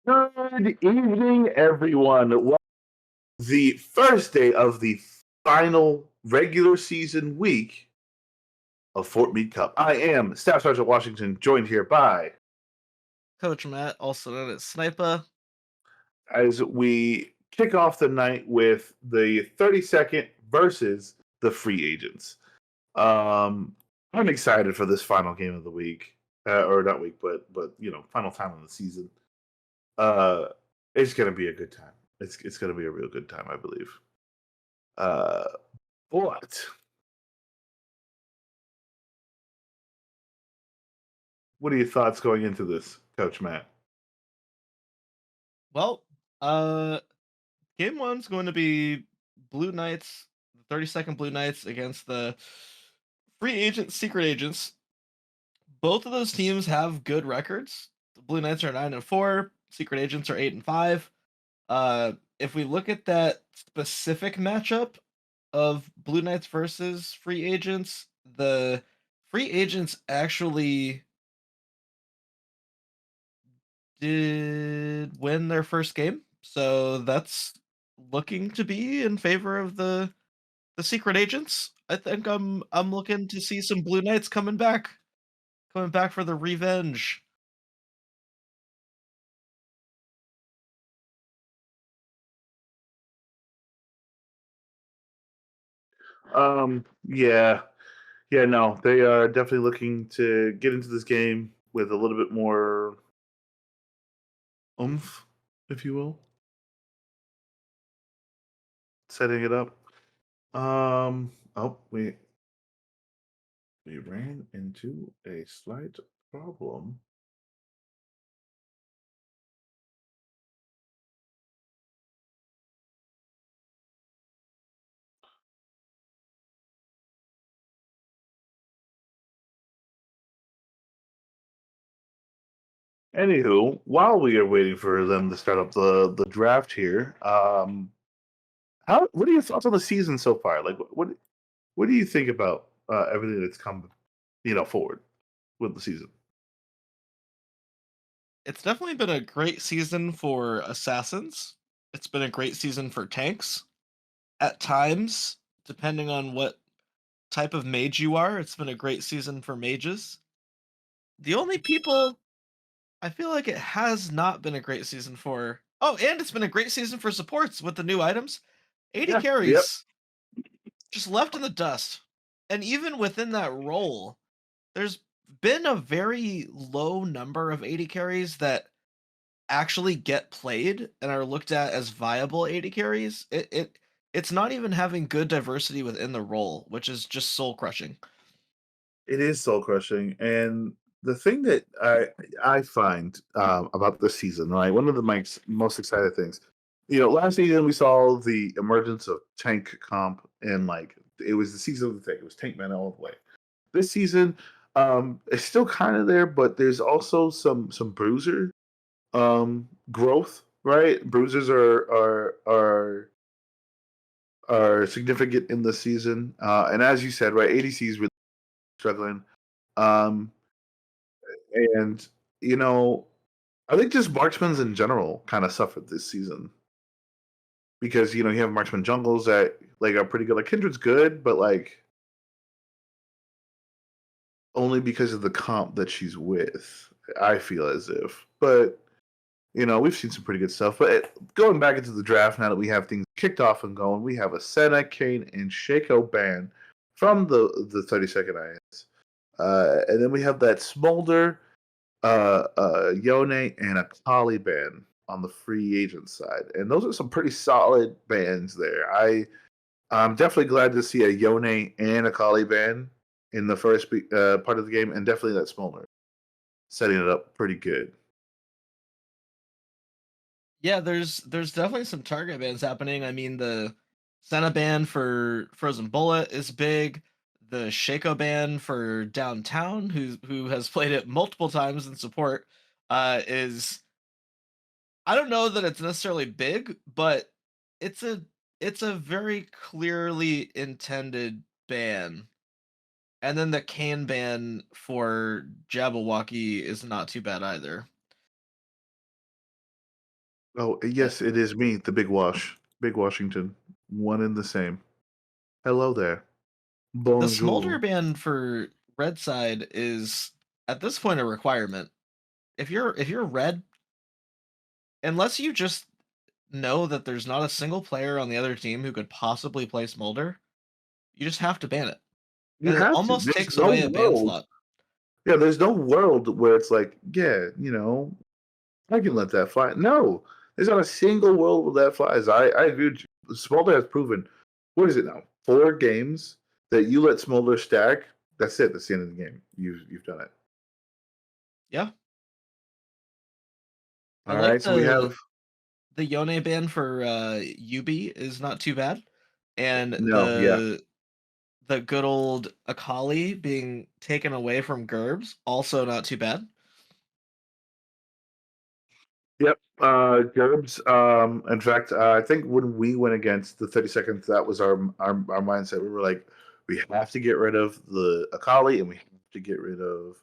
Good evening, everyone. Well, the first day of the final regular season week of Fort Meade Cup. I am Staff Sergeant Washington, joined here by, Coach Matt, also known as Sniper. as we kick off the night with the 32nd versus the free agents. Um, I'm excited for this final game of the week, or not week, but final time of the season. Uh, it's gonna be a good time. It's gonna be a real good time, I believe. Uh, but what are your thoughts going into this, Coach Matt? Well, uh, game one's going to be Blue Knights, the 32nd Blue Knights against the free agent secret agents. Both of those teams have good records. The Blue Knights are 9-4, secret agents are 8-5. If we look at that specific matchup of Blue Knights versus free agents, the free agents actually did win their first game, so that's looking to be in favor of the secret agents. I think I'm looking to see some Blue Knights coming back for the revenge. Yeah, yeah, no, they are definitely looking to get into this game with a little bit more oomph, if you will, setting it up. Oh, we ran into a slight problem. Anywho, while we are waiting for them to start up the draft here, how what are your thoughts on the season so far? Like, what do you think about everything that's come, forward with the season? It's definitely been a great season for assassins. It's been a great season for tanks. At times, depending on what type of mage you are, it's been a great season for mages. The only people I feel like it has not been a great season for. Oh, and it's been a great season for supports with the new items. 80 Yeah. Yep. carries just left in the dust. And even within that role, there's been a very low number of 80 carries that actually get played and are looked at as viable 80 carries. It's not even having good diversity within the role, which is just soul crushing. It is soul crushing, and the thing that I find about this season, right? One of the most exciting things, last season we saw the emergence of tank comp, and like it was the season of the thing. It was tank man all the way. This season, it's still kind of there, but there's also some bruiser growth, right? Bruisers are significant in the season, and as you said, right, ADC is really struggling. Um, and you know, I think just marksmans in general kind of suffered this season because you have marksman jungles that like are pretty good. Like Kindred's good, but like only because of the comp that she's with. I feel as if, but we've seen some pretty good stuff. But going back into the draft now that we have things kicked off and going, we have a Senna, Kane, and Shaco ban from the 32nd IS. And then we have that Smolder, Yone, and a Caliban on the free agent side. And those are some pretty solid bands there. I'm definitely glad to see a Yone and a Caliban in the first part of the game, and definitely that Smolder setting it up pretty good. Yeah, there's definitely some target bans happening. I mean, the Senna ban for Frozen Bullet is big. The Shaco ban for Downtown, who has played it multiple times in support, is I don't know that it's necessarily big, but it's a it's a very clearly intended ban. And then the can ban for Jabberwocky is not too bad either. Oh, Uh, yes, it is me, the Big Wash. Big Washington. One and the same. Hello there. the smolder Bonjour. ban for red side is at this point a requirement. If you're red, unless you just know that there's not a single player on the other team who could possibly play smolder, you just have to ban it. You And it have to. almost There's takes no away a ban world. slot. Yeah, there's no world where it's like, yeah, I can let that fly. No, there's not a single world where that flies. I agree with you. Smolder has proven, what is it now? 4 games that you let Smolder stack. That's it. That's the end of the game. You've done it. Yeah. I All like right. So we have the Yone ban for Yubi is not too bad. And no. Yeah. the good old Akali being taken away from Gerbs, also not too bad. Yep. Gerbs. In fact, I think when we went against the 30 seconds, that was our mindset. We were like, we have to get rid of the Akali, and we have to get rid of.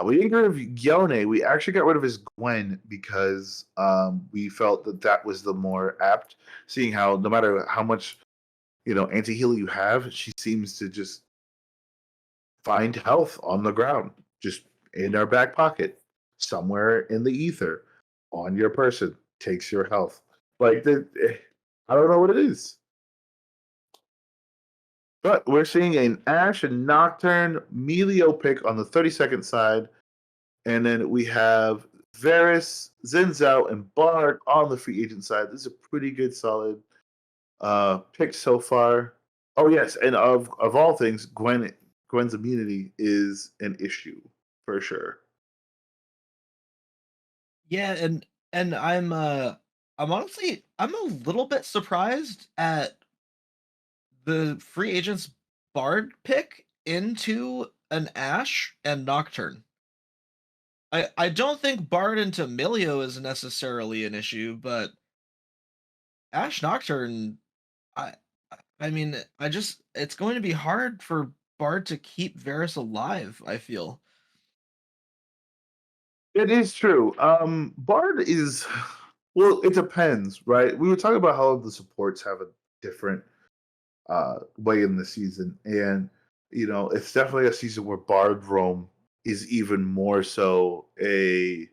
We didn't get rid of Yone. We actually got rid of his Gwen because we felt that that was the more apt. Seeing how no matter how much anti heal you have, she seems to just find health on the ground, just in our back pocket, somewhere in the ether, on your person, takes your health. Like I don't know what it is, but we're seeing an Ash and Nocturne Melio pick on the 32nd side, and then we have Varus, Zinzao, and Bard on the free agent side. This is a pretty good, solid pick so far. Oh yes, and of all things, Gwen's immunity is an issue for sure. Yeah, and I'm honestly I'm a little bit surprised at the free agents Bard pick into an Ash and Nocturne. I don't think Bard into Milio is necessarily an issue, but Ash Nocturne, I I mean, I just it's going to be hard for Bard to keep Varus alive, I feel. It is true. Bard is well, it depends, right? We were talking about how the supports have a different way in the season, and it's definitely a season where Bard Rome is even more so a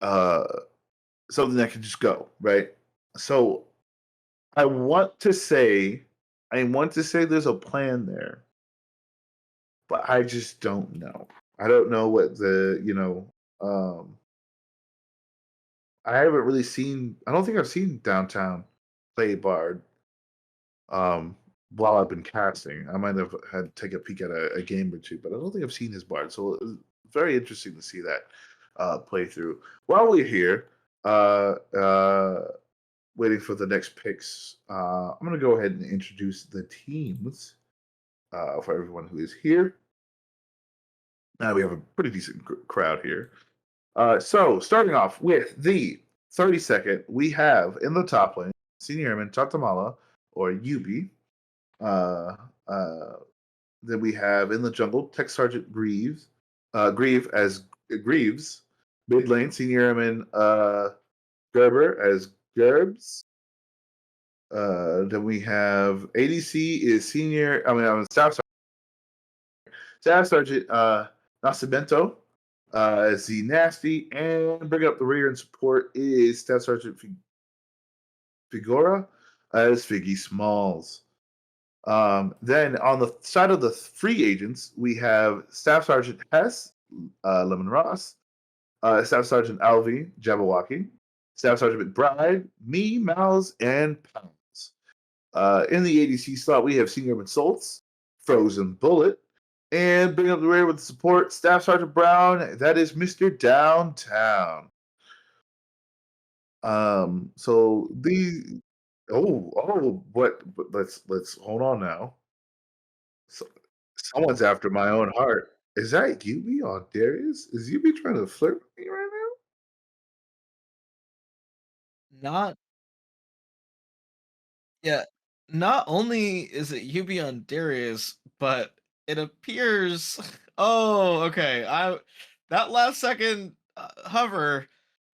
uh something that can just go, right? So I want to say there's a plan there, but I just don't know. I don't know what I haven't really seen I don't think I've seen Downtown play Bard um while I've been casting. I might have had to take a peek at a game or two, but I don't think I've seen his Bard. So it's very interesting to see that play through. While we're here, waiting for the next picks, I'm going to go ahead and introduce the teams for everyone who is here. Now we have a pretty decent crowd here. So starting off with the 32nd, we have in the top lane Senior Airman Chatamala or Yubi. Uh, uh, then we have in the jungle Tech Sergeant Grieve as Greaves. Mid lane Senior Airman Gerber as Gerbs. Then we have ADC is Staff Sergeant Nascimento as the Nasty, and bringing up the rear and support is Staff Sergeant Figura as Figgy Smalls. Then on the side of the free agents, we have Staff Sergeant Hess, Lemon Ross, Staff Sergeant Alvi, Jabberwocky, Staff Sergeant McBride, me, Mouse, and Pounds. In the ADC slot, we have Senior Insults, Frozen Bullet, and bringing up the rear with support, Staff Sergeant Brown. That is Mr. Downtown. So the but let's hold on now. So, someone's after my own heart. Is that Yubi on Darius? Is Yubi trying to flirt with me right now? Not Yeah, not only is it Yubi on Darius, but it appears oh, okay. I that last second hover,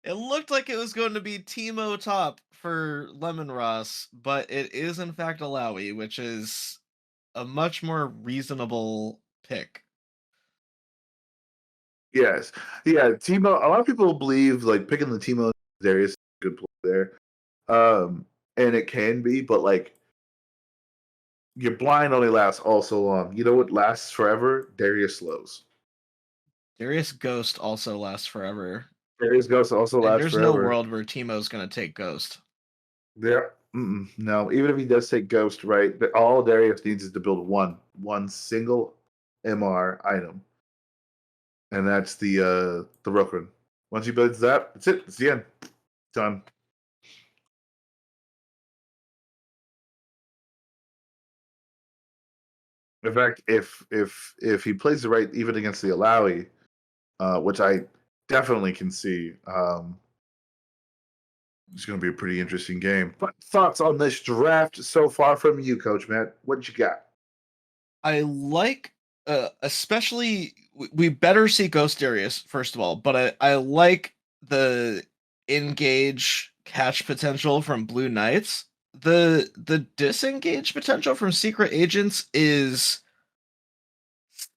It looked like it was going to be Teemo top for Lemon Ross, but it is in fact Alawi, which is a much more reasonable pick. Yes, yeah. Timo. A lot of people believe like picking the Timo Darius is a good play there, and it can be, but like your blind only lasts all so long. You know what lasts forever? Darius slows. Darius Ghost also lasts forever. Darius Ghost also And lasts there's no forever. world where Teemo's gonna take Ghost. There, no. Even if he does take Ghost, right? All Darius needs is to build one single MR item, and that's the Rokrin. Once he builds that, that's it. It's the end. Done. In fact, if he plays the right, even against the Alawi, which I definitely can see, it's going to be a pretty interesting game. But thoughts on this draft so far from you, Coach Matt? What you got? I like, especially we better see Ghost Darius first of all, but I like the engage catch potential from Blue Knights. The disengage potential from Secret Agents is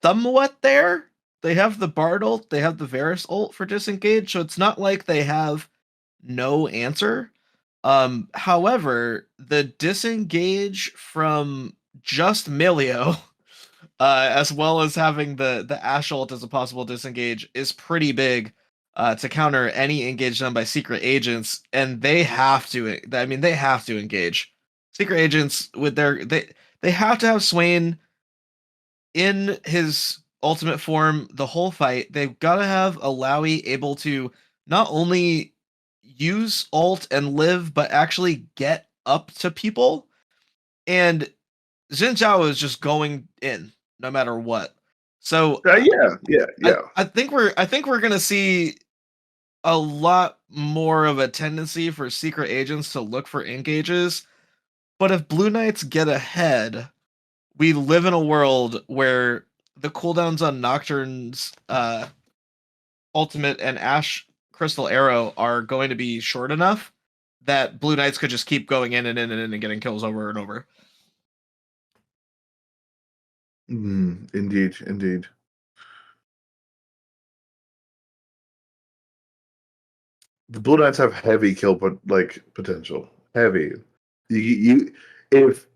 somewhat there. They have the Bard ult, they have the Varus ult for disengage, so it's not like they have no answer. However, the disengage from just Milio, as well as having the Ash ult as a possible disengage, is pretty big to counter any engage done by secret agents, and they have to. I mean, they have to engage secret agents with their they have to have Swain in his ultimate form the whole fight. They've got to have Alawi able to not only use ult and live, but actually get up to people. And Xin Zhao is just going in no matter what. So Yeah. I think we're gonna see a lot more of a tendency for secret agents to look for engages. But if Blue Knights get ahead, we live in a world where the cooldowns on Nocturne's ultimate and Ash Crystal Arrow are going to be short enough that Blue Knights could just keep going in and in and in and getting kills over and over. Indeed. The Blue Knights have heavy kill, but like potential. Heavy. You if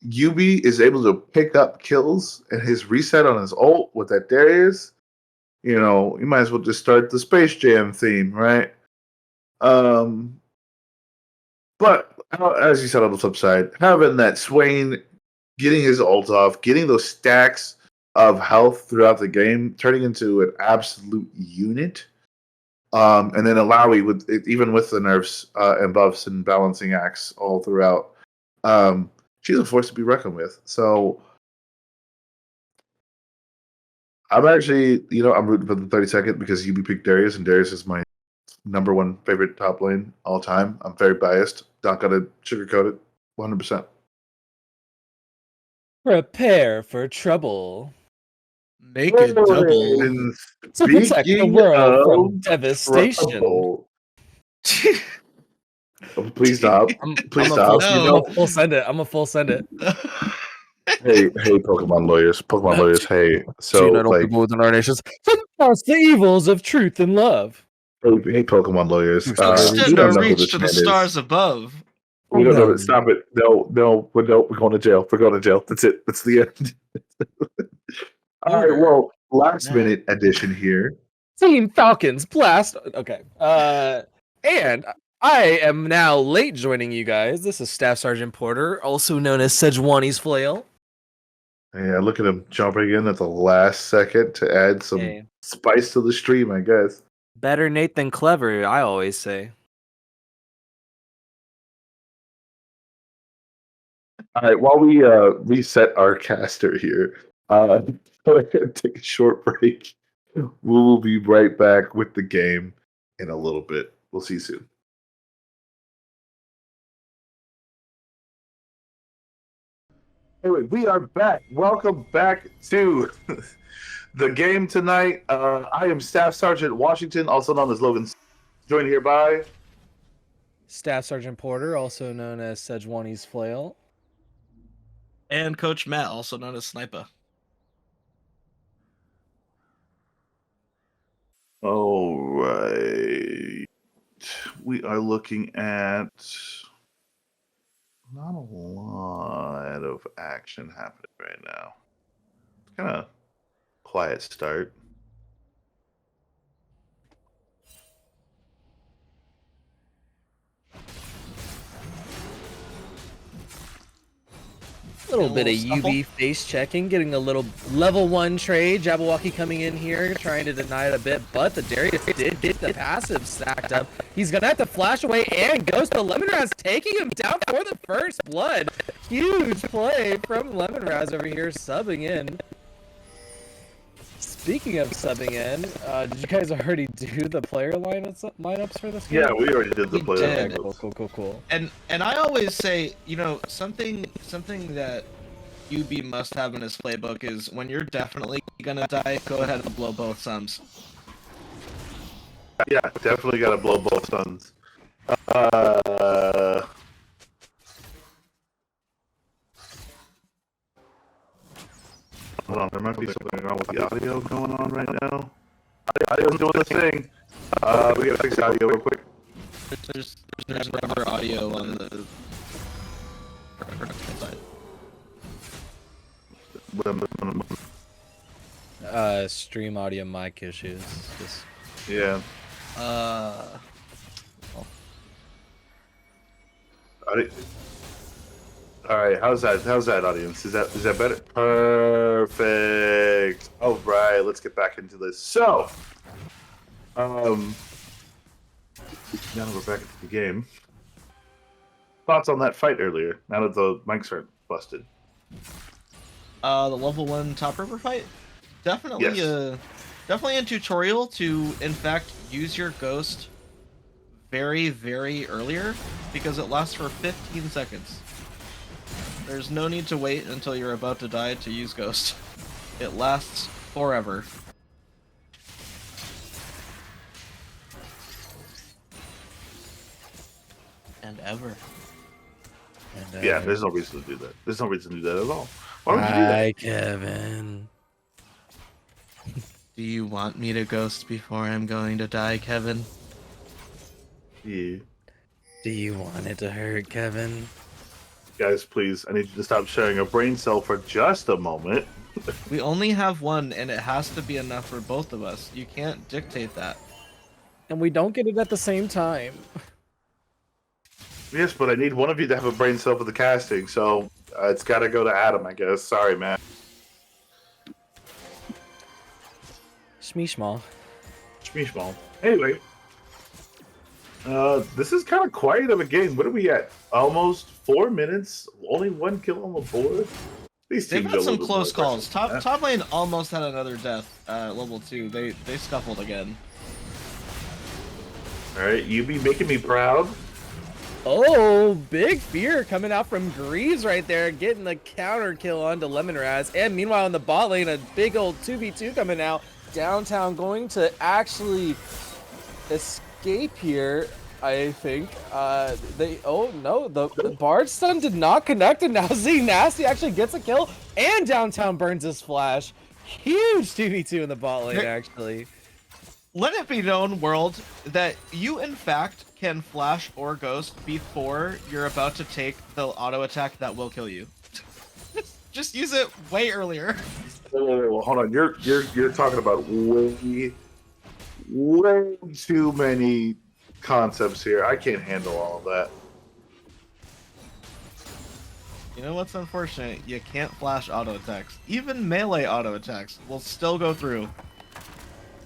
Yubi is able to pick up kills and his reset on his ult with that Darius, you might as well just start the Space Jam theme, right? Um, but as you said on the flip side, having that Swain getting his ult off, getting those stacks of health throughout the game, turning into an absolute unit. And then Alawi with even with the nerfs and buffs and balancing acts all throughout, she's a force to be reckoned with. So I'm actually, I'm rooting for the 32nd because UB picked Darius, and Darius is my number one favorite top lane all time. I'm very biased. Not gonna sugarcoat it, 100%. Prepare for trouble. Make it double. And To protect the world from of devastation. trouble. Please stop. Please I'm stop. A full send it. I'm a full send it. Hey, Pokemon lawyers. Hey, so United all like, people within our nations. Past the evils of truth and love. hey, Pokemon lawyers. We We Extend don't our know who reach this to the man stars is. above. We don't know. Stop it. No. We're going to jail. We're going to jail. That's it. That's the end. All right. Well, last minute edition here. Team Falcons blast. Okay. And I am now late joining you guys. This is Staff Sergeant Porter, also known as Sejuani's Flail. Yeah, look at him jumping in at the last second to add some spice to the stream, I guess. Better Nate than clever, I always say. All right, while we reset our caster here, take a short break. We will be right back with the game in a little bit. We'll see you soon. Anyway, we are back. Welcome back to The game tonight, I am Staff Sergeant Washington, also known as Logan, joined here by... Staff Sergeant Porter, also known as Sejuani's Flail. And Coach Matt, also known as Sniper. All right. We are looking at not a lot of action happening right now. Kind of quiet start. A little bit of scuffle. UB face checking, getting a little level 1 trade. Jabberwocky coming in here, trying to deny it a bit, but the Darius did get the passive stacked up. He's gonna have to flash away and goes to Lemonraz, taking him down for the first blood. Huge play from Lemonraz over here, subbing in. Speaking of subbing in, did you guys already do the player lineups for this game? Yeah, we already did the We player. did. Cool. And I always say, you know, something that UB must have in his playbook is when you're definitely gonna die, go ahead and blow both sums. Yeah, definitely got to blow both suns. Hold on, there might be something wrong with the audio going on right now. Audio's doing this thing. We gotta fix the audio real quick. There's another audio on the side. Stream audio mic issues. Just... Yeah. All right, how's that audience? Is that better? Perfect. All right, let's get back into this. So, now that we're back into the game, thoughts on that fight earlier? Now that the mics are busted. The level 1 top river fight? Definitely Yes. definitely a tutorial to in fact use your ghost very, very earlier because it lasts for 15 seconds. There's no need to wait until you're about to die to use ghost. It lasts forever. And ever. Yeah, there's no reason to do that. There's no reason to do that at all. Why would you do that? Hi, Kevin. Do you want me to ghost before I'm going to die, Kevin? Yeah. Do you want it to hurt, Kevin? Guys, please, I need you to stop sharing a brain cell for just a moment. We only have one, and it has to be enough for both of us. You can't dictate that. And we don't get it at the same time. Yes, but I need one of you to have a brain cell for the casting, so it's got to go to Adam, I guess. Sorry, man. Shmeeshmal. Shmeeshmal. Anyway, this is kind of quiet of a game. What are we at? Almost 4 minutes. Only 1 kill on the board. These They've teams had are a some little bit close more calls. aggressive than Top lane almost had another death at level 2. They scuffled again. that. All right, you be making me proud. Oh, big fear coming out from Greaves right there, getting the counter kill onto Lemonraz. And meanwhile, in the bot lane, a big old 2v2 coming out. Downtown going to actually escape here, I think. Oh no, the Bard stun did not connect, and now Z Nasty actually gets a kill, and Downtown burns his flash. Huge 2v2 in the bot lane, actually. Let it be known, world, that you in fact can flash or ghost before you're about to take the auto attack that will kill you. Just use it way earlier. Oh, hold on. You're talking about way too many concepts here. I can't handle all of that. You know what's unfortunate? You can't flash auto attacks. Even melee auto attacks will still go through.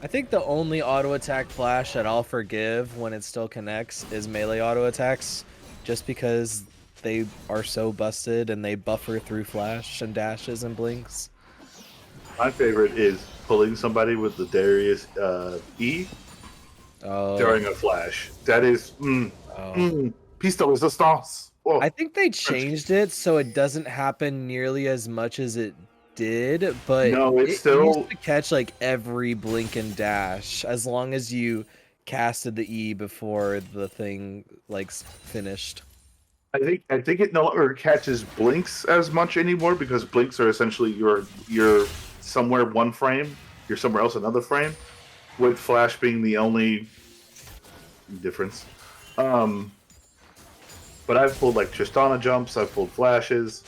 I think the only auto attack flash that I'll forgive when it still connects is melee auto attacks, just because they are so busted and they buffer through flash and dashes and blinks. My favorite is pulling somebody with the Darius E during a flash. That is piece de resistance. Oh, I think they changed it so it doesn't happen nearly as much as it did, but No, it's it still- used to catch like every blink and dash as long as you casted the E before the thing like finished. I think it no longer catches blinks as much anymore because blinks are essentially you're somewhere one frame, you're somewhere else another frame, with flash being the only difference. But I've pulled like Tristana jumps, I've pulled flashes.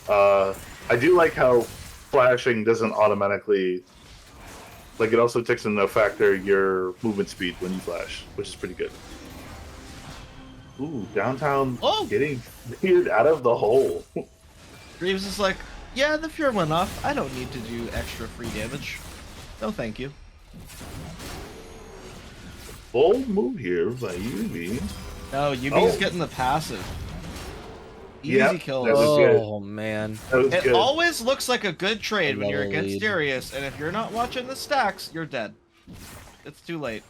I do like how flashing doesn't automatically, like, it also takes into factor your movement speed when you flash, which is pretty good. Ooh, downtown getting cleared out of the hole. Greaves is like, yeah, the fear went off. I don't need to do extra free damage. No, thank you. Bold move here by Yubi. No, Yubi's getting the passive. Easy Yep, kills. that was good. Oh man. That was It good. always looks like a good trade when you're Another against lead. Darius, and if you're not watching the stacks, you're dead. It's too late.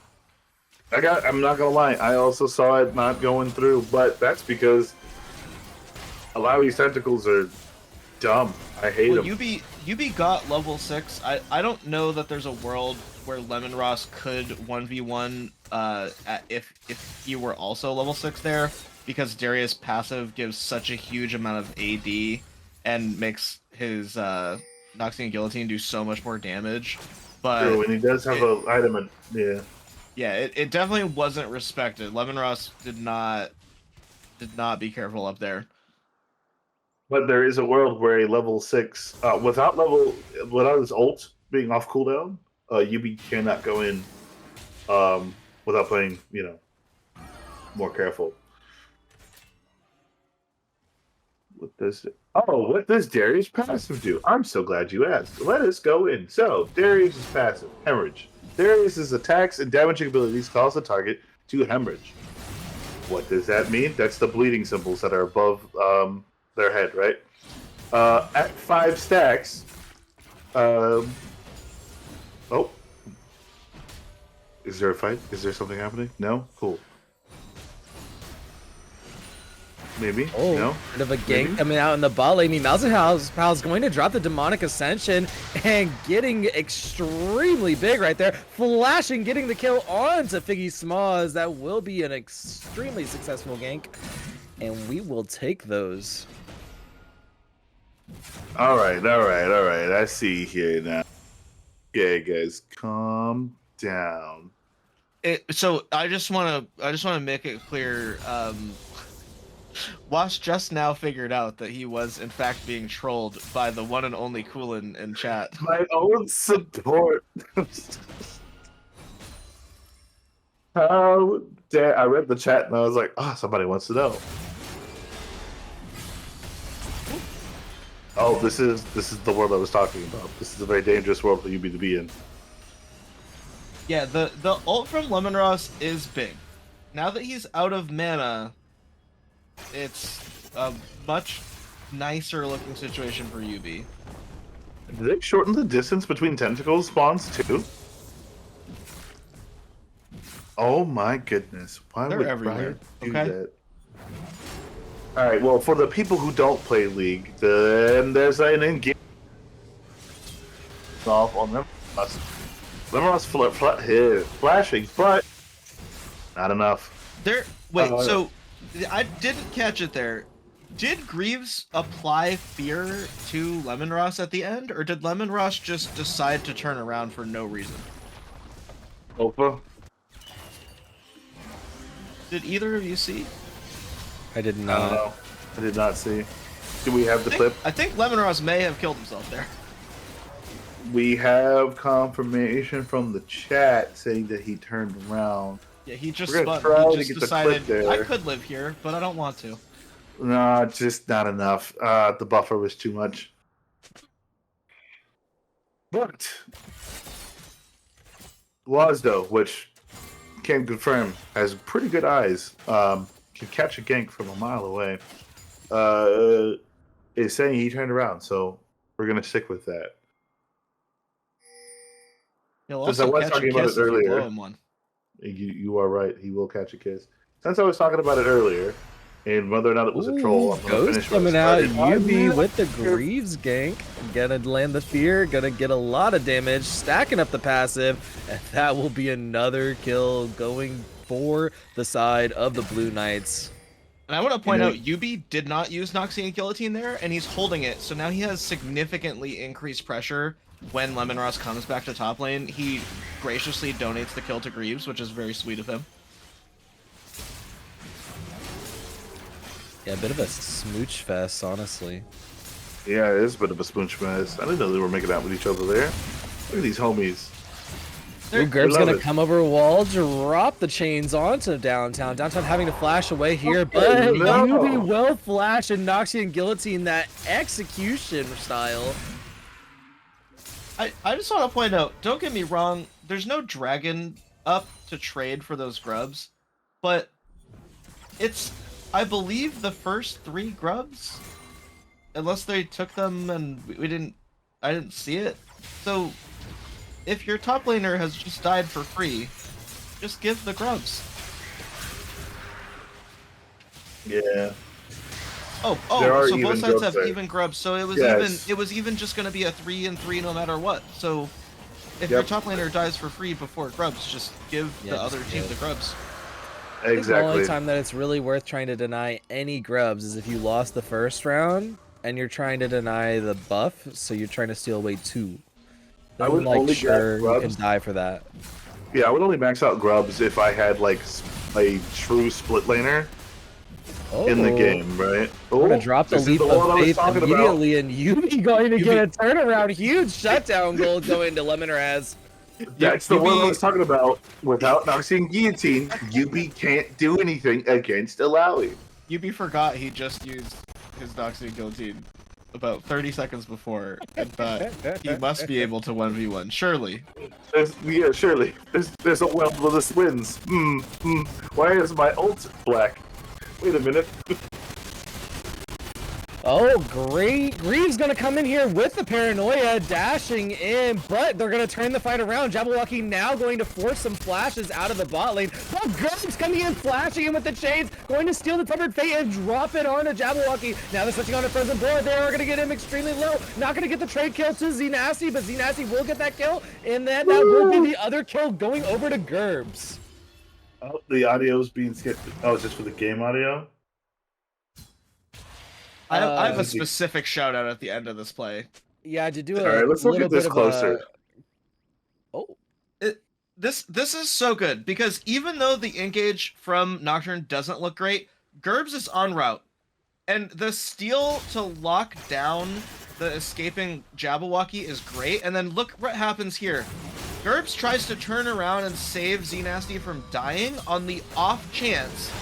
I'm not gonna lie, I also saw it not going through, but that's because a lot of these tentacles are dumb. I hate Well, them. Yubi got level 6. I don't know that there's a world where Lemon Ross could 1v1 if he were also level 6 there, because Darius passive gives such a huge amount of AD and makes his Noxian Guillotine do so much more damage. But True, and he does have an item, and yeah, it definitely wasn't respected. Lemon Ross did not be careful up there. But there is a world where a level 6, without his ult being off cooldown, Yubi cannot go in without playing, more careful. What does Darius passive do? I'm so glad you asked. Let us go in. So, Darius is passive, hemorrhage. Darius's attacks and damaging abilities cause the target to hemorrhage. What does that mean? That's the bleeding symbols that are above their head, right? At 5 stacks, is there a fight? Is there something happening? No? Cool. Maybe? Oh, No? bit of a gank Maybe? coming out in the bot lane. Pal's going to drop the Demonic Ascension and getting extremely big right there. Flashing, getting the kill onto Figgy Smalls. That will be an extremely successful gank. And we will take those. All right. I see here now. Okay, guys, calm down. So I just want to make it clear. Wash just now figured out that he was in fact being trolled by the one and only Coolin in chat. My own support. How dare I read the chat and I was like, somebody wants to know. Oh, this is the world I was talking about. This is a very dangerous world for Yubi to be in. Yeah, the ult from Lemon Ross is big. Now that he's out of mana, it's a much nicer looking situation for Yubi. Did they shorten the distance between tentacle spawns too? Oh my goodness! Why They're would everywhere, Riot do okay? that? All right. Well, for the people who don't play League, then there's an in-game off on them. Lemon flashing, but not enough. So I didn't catch it there. Did Greaves apply fear to Lemon Ross at the end, or did Lemon Ross just decide to turn around for no reason? Opa. Did either of you see? I did I don't not. know. I did not see. Do we have the clip? I think Lemon Ross may have killed himself there. We have confirmation from the chat saying that he turned around. Yeah, he just We're gonna spun. try He to just get the clip decided there. I could live here, but I don't want to. No, just not enough. The buffer was too much. But Wazdo, which can confirm, has pretty good eyes, can catch a gank from a mile away, is saying he turned around, so we're going to stick with that. He'll Since I also was catch a talking about kiss it if you earlier. blow him one. You are right, he will catch a kiss. Since I was talking about it earlier, And whether or not it was a troll, I'm gonna Ghost finish coming what I out. started. Yubi with the Greaves gank. Gonna land the fear. Gonna get a lot of damage. Stacking up the passive. And that will be another kill going for the side of the Blue Knights. And I want to point out, Yubi did not use Noxian Guillotine there, and he's holding it, so now he has significantly increased pressure when Lemonross comes back to top lane. He graciously donates the kill to Greaves, which is very sweet of him. Yeah, a bit of a smooch fest, honestly. Yeah, it is a bit of a smooch mess. I didn't know they were making out with each other there. Look at these homies. Ooh, Gerb's love gonna it. come over a wall, drop the chains onto Downtown. Downtown having to flash away here, but no. Yubi will flash and Noxian Guillotine that execution style. I just want to point out, don't get me wrong, there's no dragon up to trade for those grubs, but it's, I believe, the first 3 grubs, unless they took them and I didn't see it. So if your top laner has just died for free, just give the grubs. Yeah. Oh, There are so even both sides grubs have there. even grubs, so it was Yes. even just gonna be a 3 and 3 no matter what. So if your top laner dies for free before grubs, just give Yeah, the just other team give. the grubs. I think the only Exactly. time that it's really worth trying to deny any grubs is if you lost the first round and you're trying to deny the buff, so you're trying to steal away 2. I Then, would like, only sure, get you can grubs. die for that. Yeah, I would only max out grubs if I had like a true split laner in the game, right? We're gonna drop the this is leap the one I of was faith talking about. immediately, and Yubi going to get a turnaround. Huge shutdown goal going to Lemonraz. That's the one I Yubi- was talking about. Without Noxian Guillotine, Yubi can't do anything against Alawi. Yubi forgot he just used his Noxian Guillotine about 30 seconds before and thought he must be able to 1v1. Surely. Yeah, surely. There's a well where this wins. Why is my ult black? Wait a minute. Oh, great. Greaves gonna come in here with the paranoia, dashing in, but they're gonna turn the fight around. Jabberwocky now going to force some flashes out of the bot lane. Oh, Gerb's coming in, flashing in with the chains, going to steal the Tempered Fate and drop it onto Jabberwocky. Now they're switching on to Frozen Board. They are gonna get him extremely low. Not gonna get the trade kill to Zenasty, but Zenasty will get that kill, and then that will be the other kill going over to Gerbs. Oh, the audio's being skipped. Oh, it's just for the game audio? I have a Let's see. specific shout out at the end of this play. Yeah, to do a Alright, let's look little at this bit of closer. Oh. This is so good because even though the engage from Nocturne doesn't look great, Gerbs is en route. And the steal to lock down the escaping Jabberwocky is great. And then look what happens here. Gerbs tries to turn around and save Zenasty from dying on the off chance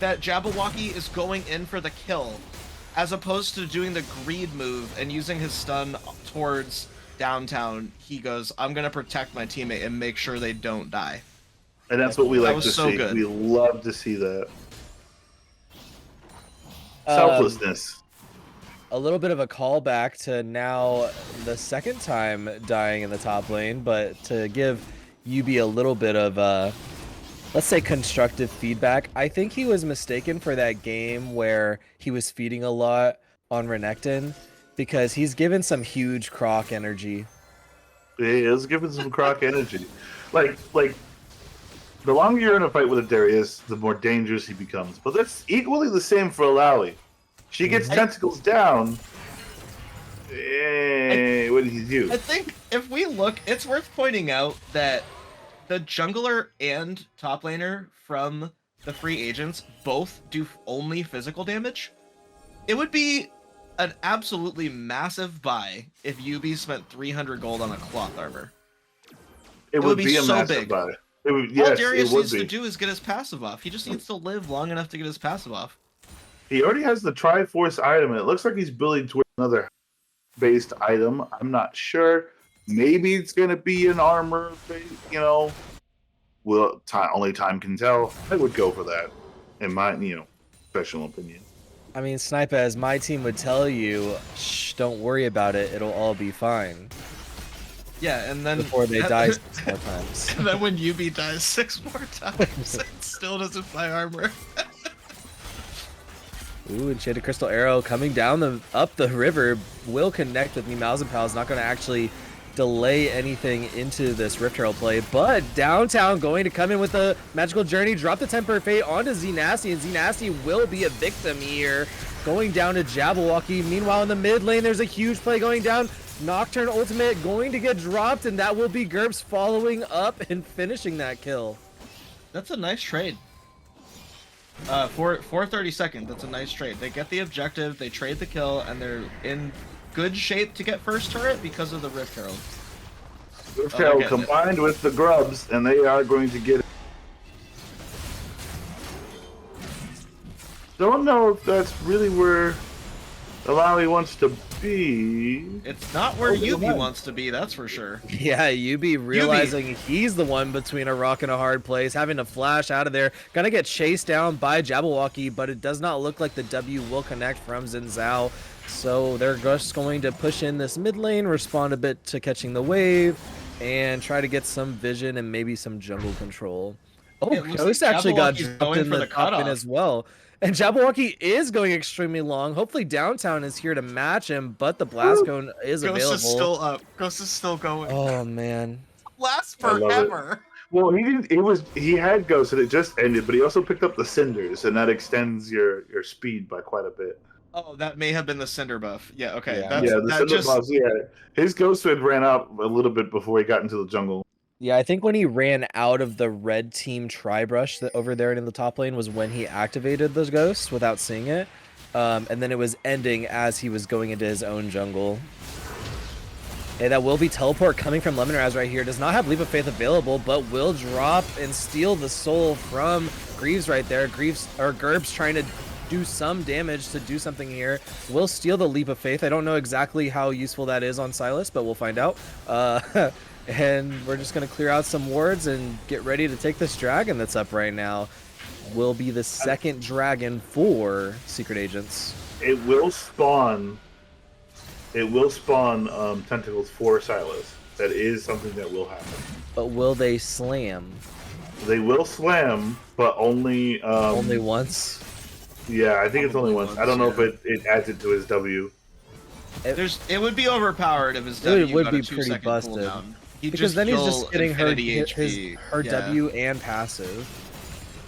that Jabberwocky is going in for the kill, as opposed to doing the greed move and using his stun towards Downtown. He goes, I'm gonna protect my teammate and make sure they don't die. And that's what we like was to so see. good. We love to see that. Selflessness. A little bit of a callback to now the second time dying in the top lane, but to give Yubi a little bit of, let's say, constructive feedback. I think he was mistaken for that game where he was feeding a lot on Renekton, because he's given some huge Croc energy. He is giving some Croc energy. Like, the longer you're in a fight with a Darius, the more dangerous he becomes. But that's equally the same for Alawi. She gets tentacles down. What did he do? I think if we look, it's worth pointing out that the jungler and top laner from the free agents both do only physical damage. It would be an absolutely massive buy if Yubi spent 300 gold on a cloth armor. It would be be a so massive big. buy. It would, All yes, Darius it would needs be. to do is get his passive off. He just needs to live long enough to get his passive off. He already has the Triforce item, and it looks like he's building towards another based item. I'm not sure. Maybe it's going to be an armor, Well, only time can tell. I would go for that, in my, professional opinion. I mean, Snipe, as my team would tell you, shh, don't worry about it. It'll all be fine. Yeah, and then Before they die 6 more times. and then when Yubi dies 6 more times, it still doesn't buy armor. Ooh, Enchanted Crystal Arrow coming down up the river will connect with Meowsapal. Not going to actually delay anything into this Rift Herald play, but Downtown going to come in with the Magical Journey, drop the Temper Fate onto Z-Nasty, and Z-Nasty will be a victim here, going down to Jabberwocky. Meanwhile, in the mid lane, there's a huge play going down. Nocturne ultimate going to get dropped, and that will be GURPS following up and finishing that kill. That's a nice trade. For 32nd, that's a nice trade. They get the objective, they trade the kill, and they're in good shape to get first turret because of the Rift Herald. Rift Oh, Herald they're getting it. combined with the grubs, and they are going to get it. Don't know if that's really where Alawi wants to be. It's not where Oh, Yubi yeah. wants to be, that's for sure. Yeah, Yubi realizing he's the one between a rock and a hard place, having to flash out of there. Gonna get chased down by Jabberwocky, but it does not look like the W will connect from Xin Zhao. So they're just going to push in this mid lane, respond a bit to catching the wave, and try to get some vision and maybe some jungle control. Oh, It looks Ghost like actually got Jabberwocky's dropped going in for the the top lane cutoff. as well. And Jabberwocky is going extremely long. Hopefully Downtown is here to match him, but the Blast Cone is available. up. Ghost is still going. Oh, man. Lasts I love it. Well, he didn't. He had Ghost, and it just ended. But he also picked up the Cinders, and that extends your speed by quite a bit. Oh, that may have been the Cinder buff. Yeah, okay. Yeah. That's, Yeah, the that Cinder just, buffs, yeah. His Ghost had ran out a little bit before he got into the jungle. Yeah, I think when he ran out of the red team Tri-Brush that over there in the top lane was when he activated those ghosts without seeing it. And then it was ending as he was going into his own jungle. Hey, that will be teleport coming from Lemonraz right here. Does not have Leap of Faith available, but will drop and steal the soul from Greaves right there. GURPS trying to do some damage to do something here. Will steal the Leap of Faith. I don't know exactly how useful that is on Sylas, but we'll find out. And we're just going to clear out some wards and get ready to take this dragon that's up right now. Will be the second dragon for Secret Agents. It will spawn. It will spawn tentacles for Silas. That is something that will happen. But will they slam? They will slam, but only. Only once? Yeah, I think it's only Probably once. I don't know once, if it adds it to his W. it would be overpowered if his It W would got be a pretty 2-second busted. cooldown. He'd Because then he's just kill getting her infinity HP. her Yeah. W and passive.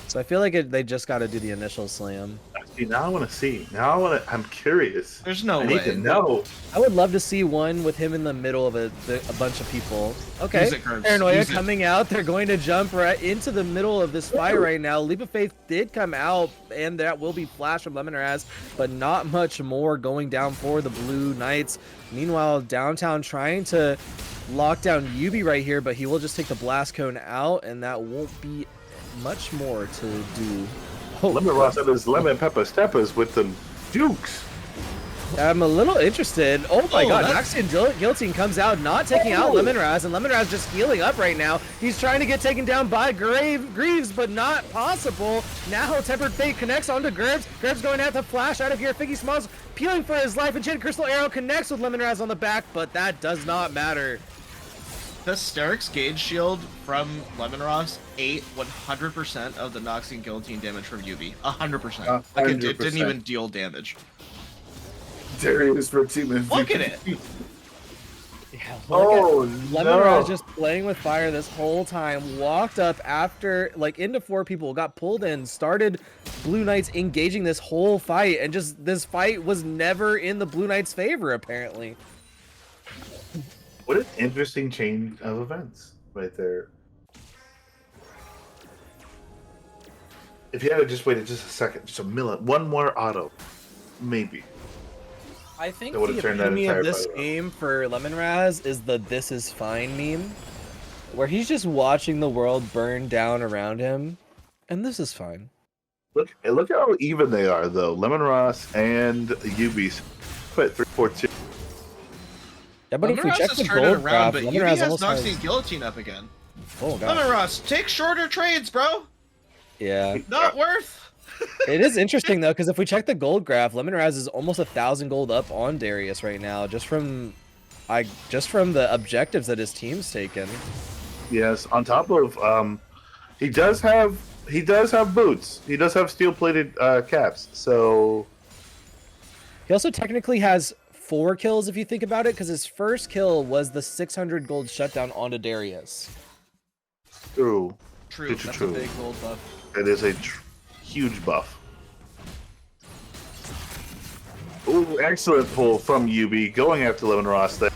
So I feel like they just got to do the initial slam. See, now I want to see. Now I'm curious. There's no I way. need to know. I would love to see one with him in the middle of a bunch of people. Okay, Use it, GURPS. Paranoia Use it. coming out. They're going to jump right into the middle of this fight right now. Leap of Faith did come out, and that will be flash from Lemonraz, but not much more going down for the Blue Knights. Meanwhile, Downtown trying to lock down Yubi right here, but he will just take the Blast Cone out, and that won't be much more to do. Oh, Lemon Ross and his lemon pepper steppers with the Dukes. I'm a little interested. Oh my Oh, god, that's- Noxian Guillotine comes out, not taking out Lemonraz, and Lemonraz just healing up right now. He's trying to get taken down by Greaves, but not possible. Now Tempered Fate connects onto GURPS. GURPS going to have to flash out of here. Figgy Smalls peeling for his life. Enchanted Crystal Arrow connects with Lemonraz on the back, but that does not matter. The Sterix Gauge Shield from Lemon Ross ate 100% of the Noxian Guillotine damage from Yubi. 100%. Like it didn't 100%. even deal damage. Darius for team MVP. Look at it. Yeah, Oh, Lemonraz no. just playing with fire this whole time, walked up after, like, into 4 people, got pulled in, started Blue Knights engaging this whole fight, and just, this fight was never in the Blue Knights' favor, apparently. What an interesting change of events right there. If you had just waited just a second, just a minute, one more auto, maybe. I think That would've the turned that epitome entire of this fight around. game for Lemonraz is the "This is fine" meme, where he's just watching the world burn down around him, and this is fine. Look how even they are though. Lemon Ross and Yubi put 3-4-2. Yeah, but if we Lemon check Ross the has turned it gold around, graph, but Yubi Lemonraz has almost Noxian has... Guillotine up again. Oh Lemon god. Ross, take shorter trades, bro. Yeah. Not worth. It is interesting though, because if we check the gold graph, Lemonraz is almost 1,000 gold up on Darius right now, just from the objectives that his team's taken. Yes, on top of he does have boots. He does have steel plated caps. So He also technically has 4 kills if you think about it, because his first kill was the 600 gold shutdown onto Darius. True. True. That's True. a big gold buff. It is a huge buff. Ooh, excellent pull from UB going after Lemon Ross there.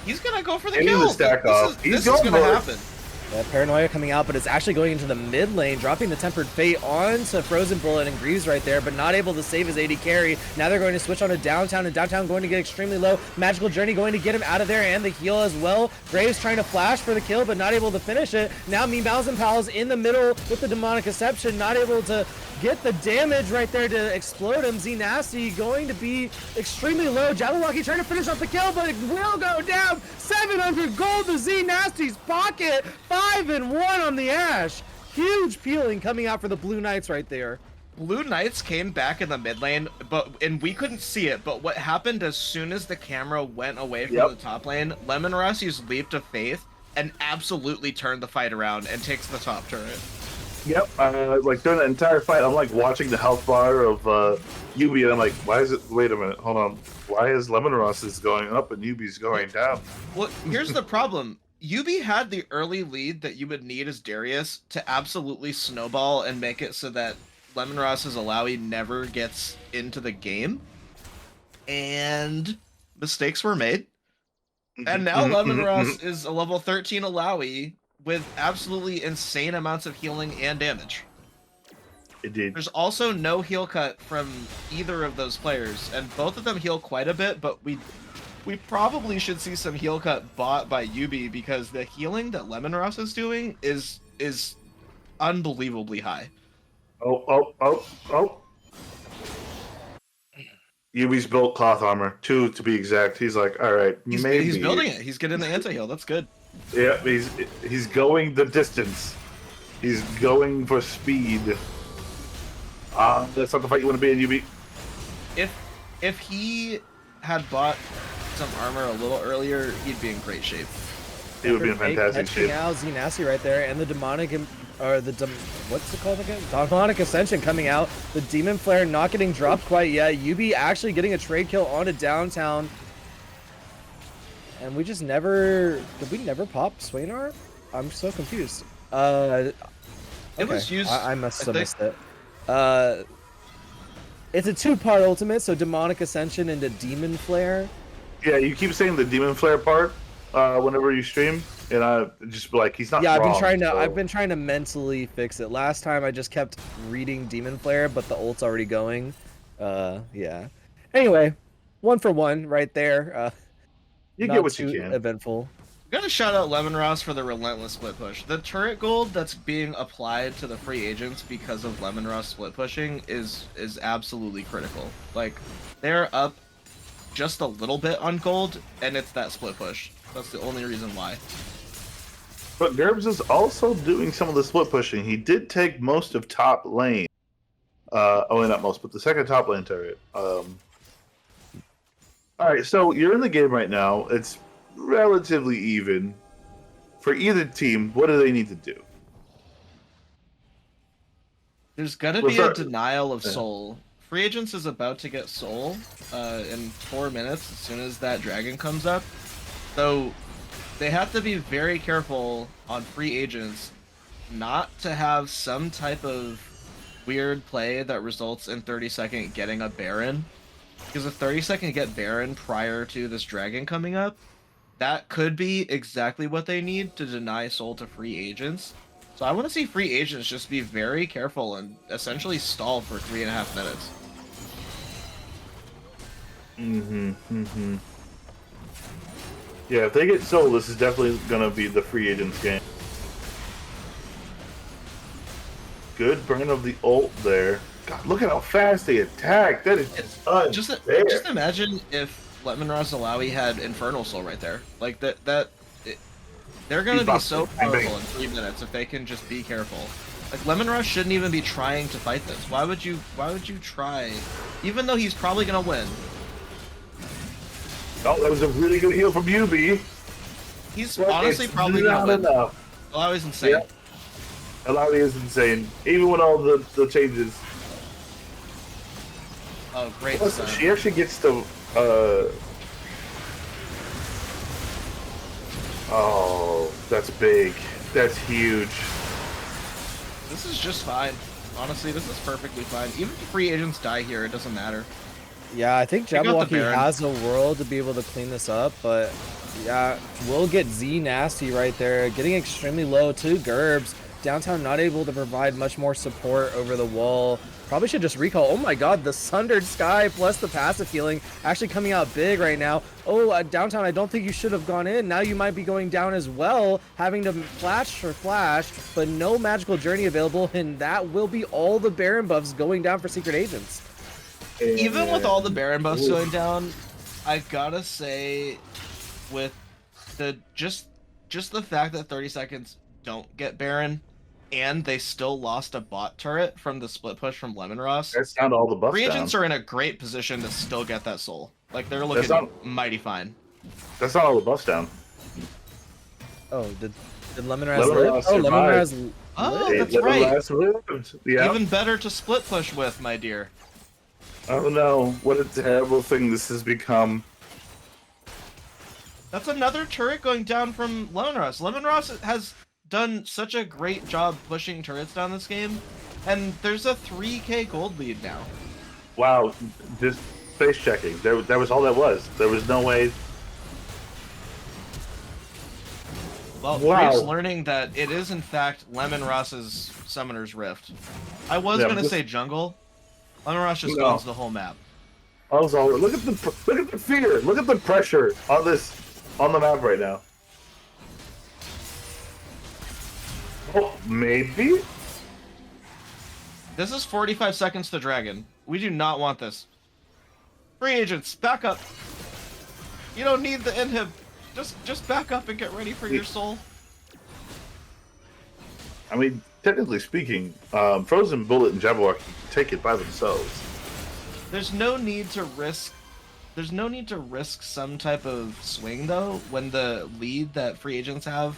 He's gonna go for the Getting kill. the stack off. He's This is going gonna for it. happen. Yeah, Paranoia coming out, but it's actually going into the mid lane, dropping the Tempered Fate onto Frozen Bullet and Greaves right there, but not able to save his AD carry. Now they're going to switch on to Downtown, and Downtown going to get extremely low. Magical Journey going to get him out of there, and the heal as well. Graves trying to flash for the kill, but not able to finish it. Now Meatballs and Pals in the middle with the Demonic Deception, not able to get the damage right there to explode him. Z Nasty going to be extremely low. Jabberwocky trying to finish off the kill, but it will go down. 700 gold to Z Nasty's pocket. 5-1 on the Ashe. Huge peeling coming out for the Blue Knights right there. Blue Knights came back in the mid lane, and we couldn't see it, but what happened as soon as the camera went away from the top lane, Lemon Ross used Leap of Faith and absolutely turned the fight around and takes the top turret. Yep. Like during the entire fight, I'm like watching the health bar of UB, and I'm like, why is it? Wait a minute, hold on. Why is Lemon Ross is going up and UB's going down? Well, here's the problem. UB had the early lead that you would need as Darius to absolutely snowball and make it so that Lemon Ross's Alawi never gets into the game. And mistakes were made. And now Lemon Ross is a level 13 Alawi with absolutely insane amounts of healing and damage. It did. There's also no heal cut from either of those players, and both of them heal quite a bit, but we probably should see some heal cut bought by UB because the healing that Lemon Ross is doing is unbelievably high. Oh. UB's built cloth armor, 2 to be exact. He's like, all right, He's building it. He's getting the anti-heal. That's good. Yeah, he's going the distance. He's going for speed. That's not the fight you want to be in, UB. If he had bought some armor a little earlier, he'd be in great shape. He would be in fantastic shape. Out Z Nasty right there, and the demonic, what's it called again? Demonic Ascension coming out. The Demon Flare not getting dropped quite yet. UB actually getting a trade kill onto Downtown. And we just did we never pop Swaynar? I'm so confused. It was used. I must have missed it. It's a 2-part ultimate, so Demonic Ascension into Demon Flare. Yeah, you keep saying the Demon Flare part whenever you stream, and I just like he's not. Yeah, wrong, I've been trying to mentally fix it. Last time I just kept reading Demon Flare, but the ult's already going. Yeah. Anyway, 1 for 1 right there. You Not get what too you can. eventful. Gotta shout out Lemon Ross for the relentless split push. The turret gold that's being applied to the free agents because of Lemon Ross split pushing is absolutely critical. Like, they're up just a little bit on gold, and it's that split push. That's the only reason why. But Gerbs is also doing some of the split pushing. He did take most of top lane. Only not most, but the second top lane turret. Alright, so you're in the game right now. It's relatively even. For either team, what do they need to do? There's gonna be a denial of soul. Free agents is about to get soul in 4 minutes as soon as that dragon comes up. So they have to be very careful on free agents not to have some type of weird play that results in 30-second getting a Baron. Because a 30-second get Baron prior to this dragon coming up, that could be exactly what they need to deny soul to free agents. So I want to see free agents just be very careful and essentially stall for 3.5 minutes. Yeah, if they get soul, this is definitely gonna be the free agents game. Good burn of the ult there. God, look at how fast they attack. That is Just unfair. just imagine if Lemon Ross Alawi had Infernal Soul right there. Like they're gonna be so powerful in 3 minutes if they can just be careful. Like Lemon Ross shouldn't even be trying to fight this. Why would you try? Even though he's probably gonna win. Oh, that was a really good heal from UB. He's But honestly it's probably not gonna win. enough. Alawi's insane. Yeah. Alawi is insane, even with all the changes. Oh, great Plus, stun. she actually gets to. Oh, that's big. That's huge. This is just fine. Honestly, this is perfectly fine. Even if free agents die here, it doesn't matter. Yeah, I think Check out the Jabberwocky Baron. has a world to be able to clean this up, but yeah, we'll get Z Nasty right there, getting extremely low to Gerbs. Downtown not able to provide much more support over the wall. Probably should just recall. Oh my god, the Sundered Sky plus the passive healing actually coming out big right now. Oh, Downtown, I don't think you should have gone in. Now you might be going down as well, having to flash for flash, but no magical journey available, and that will be all the Baron buffs going down for Secret Agents. Even with all the Baron buffs Oof. going down, I gotta say, with the just the fact that 30 seconds don't get Baron, and they still lost a bot turret from the split push from Lemonross, That's not all the buffs free down. agents are in a great position to still get that soul. Like they're looking not- mighty fine. That's not all the buffs down. Oh, did Lemonraz Lemonraz live? Oh, survived. Lemonraz Oh, lived. that's right. Yeah. Even better to split push with, my dear. Oh no! What a terrible thing this has become. That's another turret going down from Lemonross. Lemonross has done such a great job pushing turrets down this game, and there's a 3k gold lead now. Wow, just face checking. That was all that was. There was no way. Well, Wow. Reef's learning that it is in fact Lemonross's Summoner's Rift. I was Yeah, gonna this- say jungle. Lemonross just No. owns the whole map. I was all. Look at the fear. Look at the pressure on the map right now. Oh, maybe. This is 45 seconds to Dragon. We do not want this. Free agents, back up. You don't need the inhib. Just back up and get ready for your soul. I mean, technically speaking, Frozen Bullet and Jabberwocky take it by themselves. There's no need to risk. There's no need to risk some type of swing though when the lead that free agents have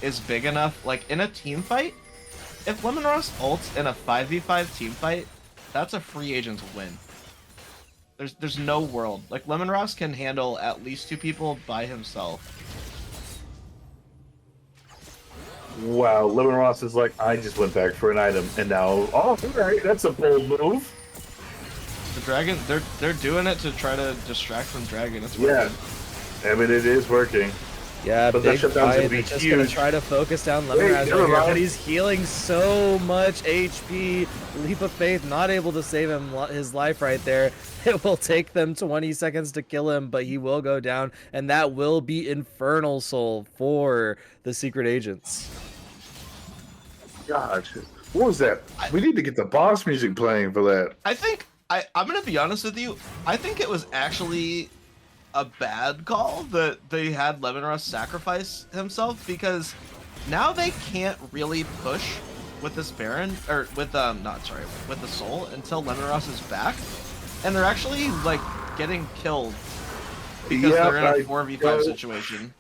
is big enough. Like in a team fight, if Lemonross ults in a 5v5 team fight, that's a free agent's win. There's no world. Like Lemonross can handle at least 2 people by himself. Wow, Lemon Ross is like, I just went back for an item, and now, oh, alright, that's a bold move. The dragon, they're doing it to try to distract from dragon. It's Yeah, working. I mean, it is working. Yeah, But that big shutdown's gonna fight. be They're just gonna huge. try to focus down Wait, Lemonraz never right here, mind. but he's healing so much HP. Leap of Faith not able to save him his life right there. It will take them 20 seconds to kill him, but he will go down, and that will be Infernal Soul for the Secret Agents. God, what was that? We need to get the boss music playing for that. I think I'm gonna be honest with you. I think it was actually a bad call that they had Lemonross sacrifice himself, because now they can't really push with this Baron or with with the Soul until Lemonross is back, and they're actually like getting killed because Yeah, they're in a I 4v5 know. situation.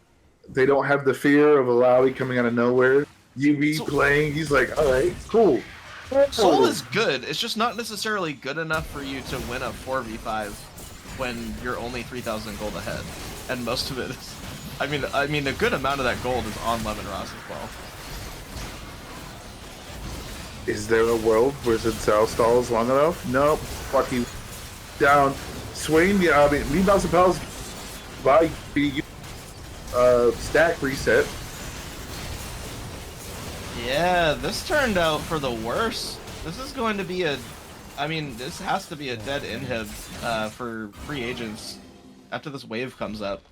They don't have the fear of Alawi coming out of nowhere. UV So- playing, he's like, alright, cool. Soul is good. It's just not necessarily good enough for you to win a 4v5 when you're only 3,000 gold ahead, and most of it is. I mean, a good amount of that gold is on Lemonross as well. Is there a world where Zinsao stalls long enough? Nope. Fuck you. Down. Swing, yeah, I mean, leave Mouse and Pals by the stack reset. Yeah, this turned out for the worse. This is going to be this has to be a dead inhib for free agents after this wave comes up.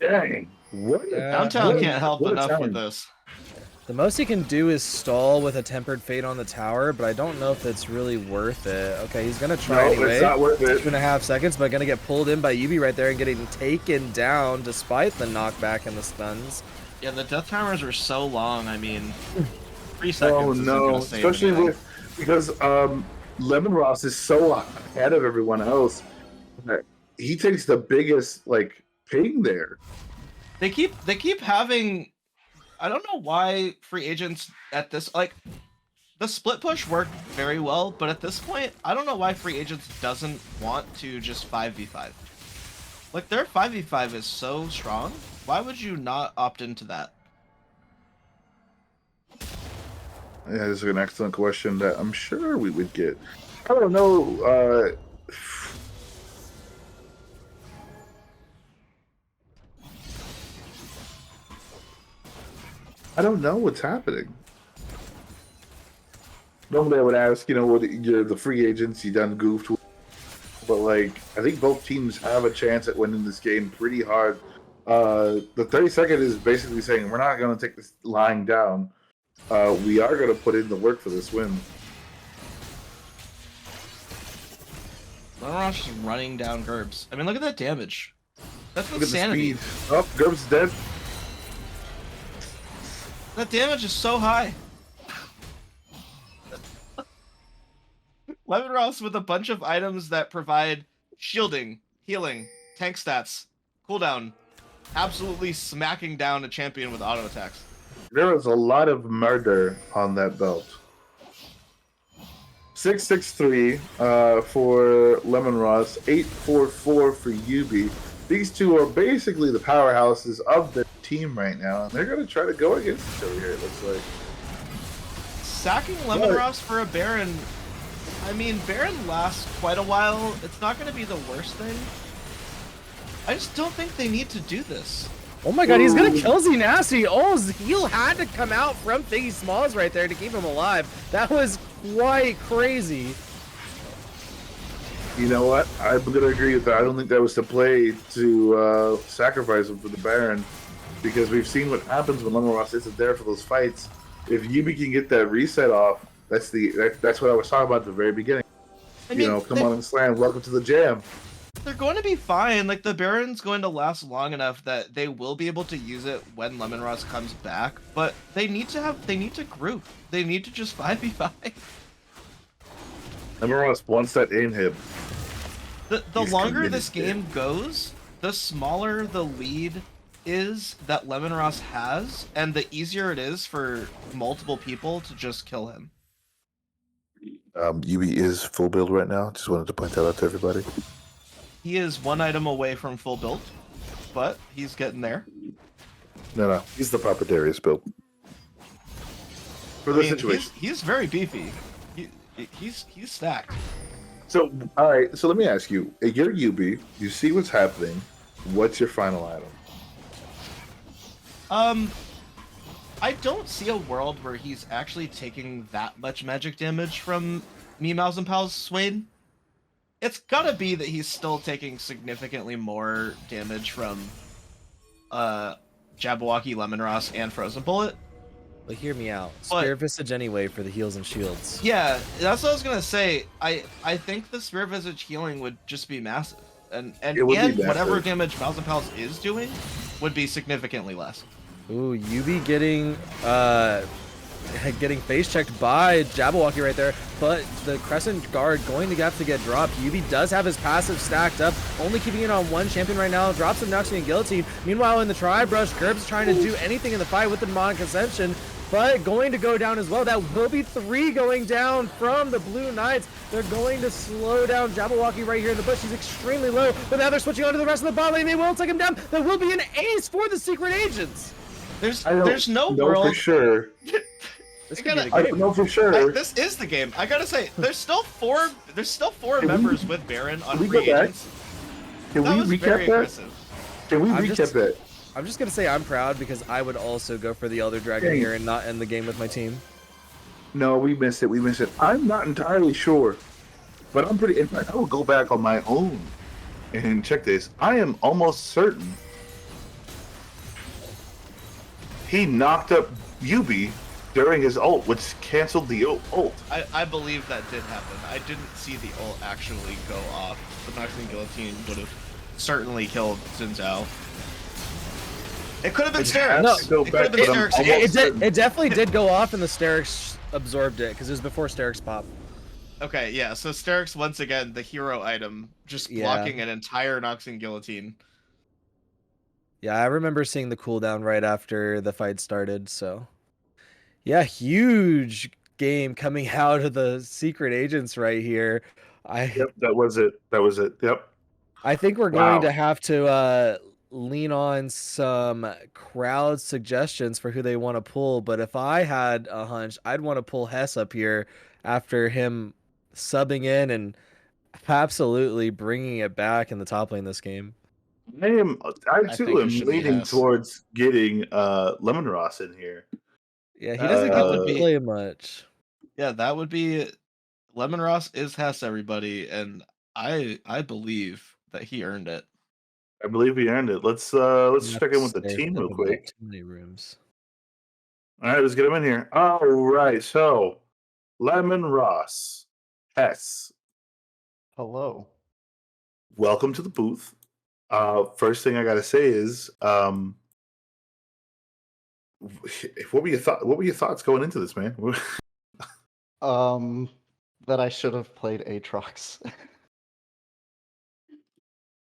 Dang. What? Downtown can't help what a enough time. with this. The most he can do is stall with a Tempered Fate on the tower, but I don't know if it's really worth it. Okay, he's gonna try No, anyway. it's not worth it. 2.5 seconds, but gonna get pulled in by Yubi right there and getting taken down despite the knockback and the stuns. Yeah, the death timers are so long. I mean, 3 seconds. Oh isn't no, gonna save especially anything. because Lemon Ross is so ahead of everyone else that he takes the biggest like ping there. They keep having. I don't know why free agents at this, like, The split push worked very well, but at this point, I don't know why Free Agents doesn't want to just 5v5. Like, their 5v5 is so strong. Why would you not opt into that? Yeah, this is an excellent question that I'm sure we would get. I don't know. I don't know what's happening. Normally, I would ask, what you're the free agents you done goofed with, but like, I think both teams have a chance at winning this game pretty hard. The 32nd is basically saying we're not going to take this lying down. We are going to put in the work for this win. Lemonross just running down Gerbs. I mean, look at that damage. That's Look at the insanity. speed. Oh, Gerb's dead. That damage is so high. Lemonross with a bunch of items that provide shielding, healing, tank stats, cooldown, absolutely smacking down a champion with auto attacks. There was a lot of murder on that belt. 663 for Lemonross, 844 for Yubi. These two are basically the powerhouses of the team right now, and they're going to try to go against each other here, it looks like. Sacking Lemonross for a Baron, I mean, Baron lasts quite a while. It's not going to be the worst thing. I just don't think they need to do this. Oh my god, he's gonna Ooh. kill Xenasty. Oh, heal had to come out from Figgy Smalls right there to keep him alive. That was quite crazy. You know what? I'm going to agree with that. I don't think that was the play to sacrifice him for the Baron, because we've seen what happens when Lemonross isn't there for those fights. If Yubi can get that reset off, that's what I was talking about at the very beginning. I mean, Come on and slam. Welcome to the jam. they're going to be fine. Like, the Baron's going to last long enough that they will be able to use it when Lemonross comes back, but they need to group. They need to just 5v5. Lemonross wants that inhib. The He's longer committed this to it. game goes, the smaller the lead is that Lemonross has, and the easier it is for multiple people to just kill him. Yubi is full build right now. Just wanted to point that out to everybody. He is one item away from full build, but he's getting there. No, he's the proper Darius build for I this mean, situation. he's very beefy. He's stacked. So, all right. So let me ask you: you're Yubi. You see what's happening. What's your final item? I don't see a world where he's actually taking that much magic damage from Meows and Pals Swain. It's gotta be that he's still taking significantly more damage from Jabberwocky, Lemonross, and Frozen Bullet. But hear me out. But- Spirit Visage anyway for the heals and shields. Yeah, that's what I was gonna say. I think the Spirit Visage healing would just be massive. And It would be whatever massive. damage Meows and Pals is doing would be significantly less. Ooh, Yubi getting face checked by Jabberwocky right there, but the Crescent Guard going to have to get dropped. Yubi does have his passive stacked up, only keeping it on one champion right now. Drops him Noxian and Guillotine. Meanwhile, in the Tri-Brush, Gerb's trying to do anything in the fight with the Demonic Ascension, but going to go down as well. That will be 3 going down from the Blue Knights. They're going to slow down Jabberwocky right here in the bush. He's extremely low, but now they're switching on to the rest of the bot lane. They will take him down. There will be an ace for the Secret Agents. There's no know world. for sure. This I could be gotta- the I game. don't know for sure. This is the game. I gotta say, there's still four we- members with Baron on can we free go back? agents. Can That was we very recap that? aggressive. Can we I'm recap just- that? I'm just gonna say I'm proud because I would also go for the Elder Dragon Dang. here and not end the game with my team. No, we missed it. I'm not entirely sure, but I'm pretty. In fact, I will go back on my own and check this. I am almost certain he knocked up Yubi during his ult, which canceled the ult. I believe that did happen. I didn't see the ult actually go off. The Noxian Guillotine would have certainly killed Xin Zhao. It could have been It Sterix. has to go It could have back, been but I'm Sterix. almost certain. It definitely did go off, and the Sterix absorbed it because it was before Sterix pop. Okay, yeah. So Sterix once again, the hero item, just Yeah. blocking an entire Noxian Guillotine. Yeah, I remember seeing the cooldown right after the fight started. So, yeah, huge game coming out of the secret agents right here. Yep, that was it. Yep. I think we're Wow. going to have to lean on some crowd suggestions for who they want to pull. But if I had a hunch, I'd want to pull Hess up here after him subbing in and absolutely bringing it back in the top lane this game. I I too think it am should be leaning Hess. towards getting Lemon Ross in here. Yeah, he doesn't That get would to be- play much. Yeah, that would be Lemon Ross is Hess, everybody, and I believe that he earned it. I believe he earned it. Let's check in with the team real quick. Too many rooms. All right, let's get him in here. All right, so Lemon Ross, Hess, Hello. welcome to the booth. First thing I gotta say is, what were your thoughts going into this, man? That I should have played Aatrox.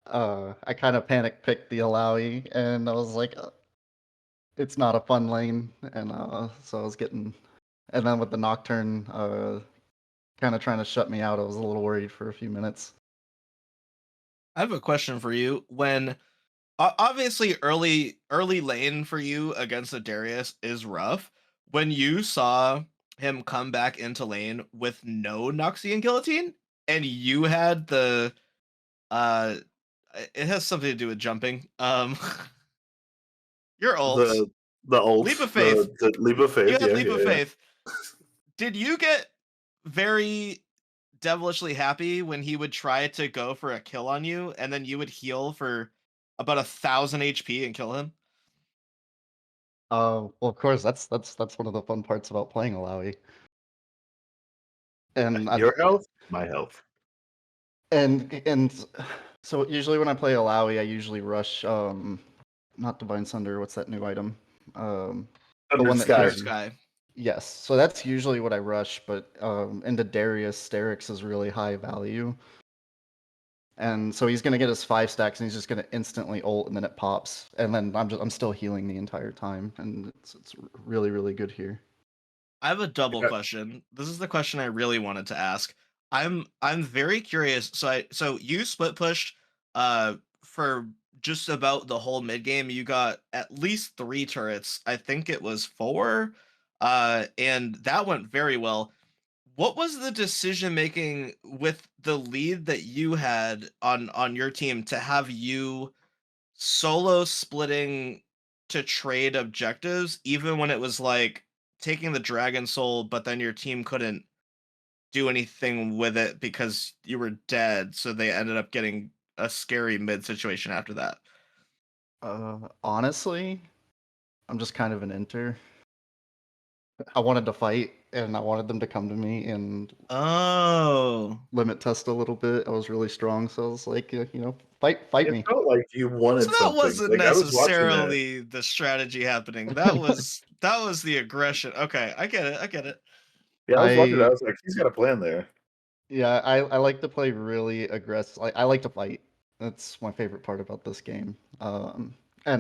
I kind of panic picked the Alawi, and I was like, it's not a fun lane, and so I was getting, and then with the Nocturne, kind of trying to shut me out, I was a little worried for a few minutes. I have a question for you. When obviously early lane for you against the Darius is rough. When you saw him come back into lane with no Noxian Guillotine, and you had the it has something to do with jumping. Your ults. The ult, Leap of faith. the leap of faith. You had yeah, leap yeah, of yeah. faith. Did you get very devilishly happy when he would try to go for a kill on you, and then you would heal for about 1,000 HP and kill him? Well, of course, that's one of the fun parts about playing Alawi. And Your health, my health. and so usually when I play Alawi, I usually rush not Divine Sunder, what's that new item? The one that Sky. kills you. Sky. Yes, so that's usually what I rush, but into Darius, Sterix is really high value. And so he's gonna get his 5 stacks and he's just gonna instantly ult and then it pops. And then I'm still healing the entire time. And it's really, really good here. I have a double Yeah. question. This is the question I really wanted to ask. I'm very curious. So you split pushed for just about the whole mid game. You got at least 3 turrets. I think it was 4. And that went very well. What was the decision making with the lead that you had on your team to have you solo splitting to trade objectives, even when it was like taking the Dragon Soul, but then your team couldn't do anything with it because you were dead, so they ended up getting a scary mid situation after that? Honestly, I'm just kind of an enter. I wanted to fight and I wanted them to come to me and Oh. limit test a little bit. I was really strong, so I was like, fight It me. felt like you wanted So that something. wasn't Like, I was watching that. necessarily the strategy happening. That was the aggression. Okay, I get it. Yeah, I was watching that. I- I was like, he's got a plan there. Yeah, I like to play really aggressive. I like to fight. That's my favorite part about this game. And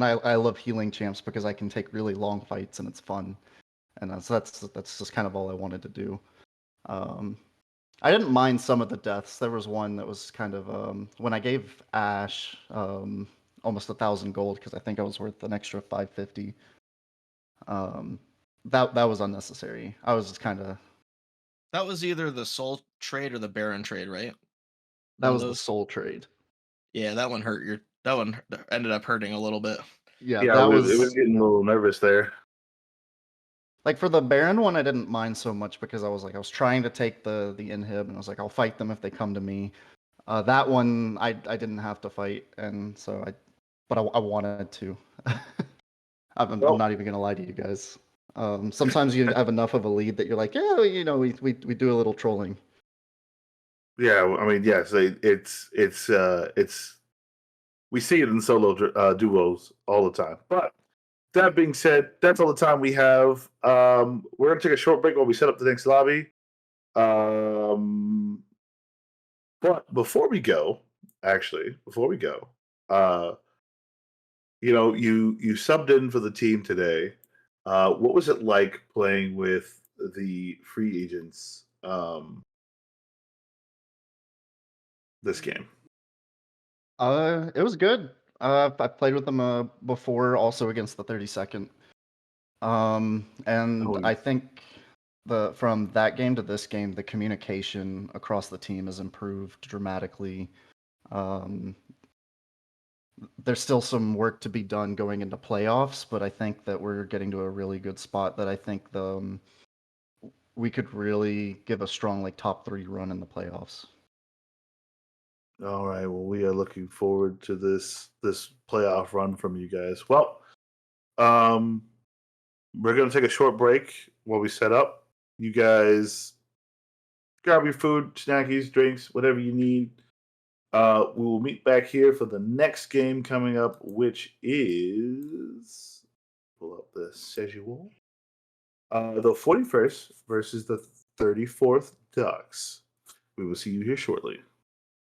I love healing champs because I can take really long fights and it's fun. And that's just kind of all I wanted to do. I didn't mind some of the deaths. There was one that was kind of when I gave Ash almost 1,000 gold because I think I was worth an extra 550. That was unnecessary. I was just kind of That was either the soul trade or the Baron trade, right? that One was of the those? soul trade. Yeah, that one hurt that one ended up hurting a little bit. Yeah, Yeah, that it was was getting a little nervous there. like for the Baron one. I didn't mind so much because I was trying to take the inhib and I was like, I'll fight them if they come to me. That one I didn't have to fight, and so I wanted to. I'm not even gonna lie to you guys. Sometimes you have enough of a lead that you're like, yeah, we do a little trolling. Yeah, I mean, yes, it's we see it in solo duos all the time. But that being said, that's all the time we have. We're gonna take a short break while we set up the next lobby. But before we go, you subbed in for the team today. What was it like playing with the free agents this game? It was good. I played with them before, also against the 32nd. And Oh, I think from that game to this game, the communication across the team has improved dramatically. There's still some work to be done going into playoffs, but I think that we're getting to a really good spot that I think we could really give a strong like top 3 run in the playoffs. All right. Well, we are looking forward to this playoff run from you guys. Well, we're gonna take a short break while we set up. You guys grab your food, snackies, drinks, whatever you need. We will meet back here for the next game coming up, which is pull up the schedule. The 41st versus the 34th Ducks. We will see you here shortly.